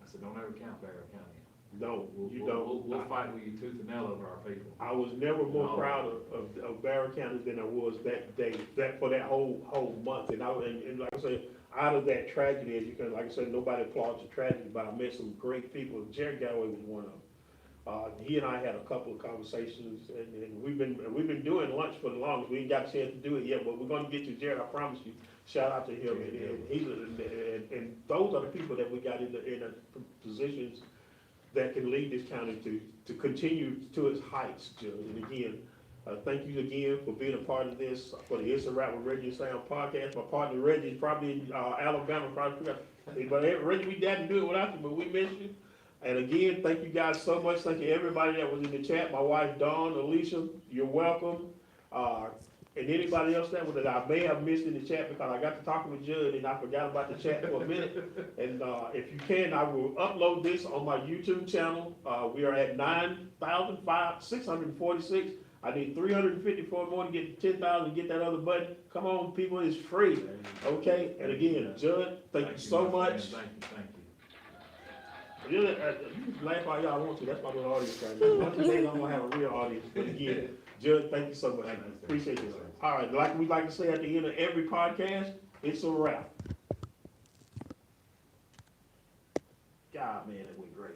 I said, don't ever count Barrett County.
No, you don't.
We'll fight with you tooth and nail over our people.
I was never more proud of Barrett County than I was that day, for that whole month. And like I said, out of that tragedy, as you can, like I said, nobody applauds the tragedy, but I met some great people. Jerry Galloway was one of them. He and I had a couple of conversations, and we've been doing lunch for the longest. We ain't got a chance to do it yet, but we're gonna get to Jared. I promise you. Shout out to him. And those are the people that we got in the positions that can lead this county to continue to its heights, Judge. And again, thank you again for being a part of this, for the It's a Wrap with Reggie and Sam podcast. My partner Reggie is probably in Alabama, but Reggie, we didn't do it without you, but we miss you. And again, thank you guys so much. Thank you everybody that was in the chat. My wife, Dawn, Alicia, you're welcome. And anybody else that I may have missed in the chat, because I got to talking with Judd and I forgot about the chat for a minute. And if you can, I will upload this on my YouTube channel. We are at 9,646. I need 354 more to get to 10,000 and get that other button. Come on, people, it's free. Okay? And again, Judd, thank you so much.
Thank you.
You can laugh all y'all want to. That's my little audience right now. One of these days I'm gonna have a real audience. But again, Judd, thank you so much. Appreciate you. All right, like we like to say at the end of every podcast, it's a wrap. God, man, that went great.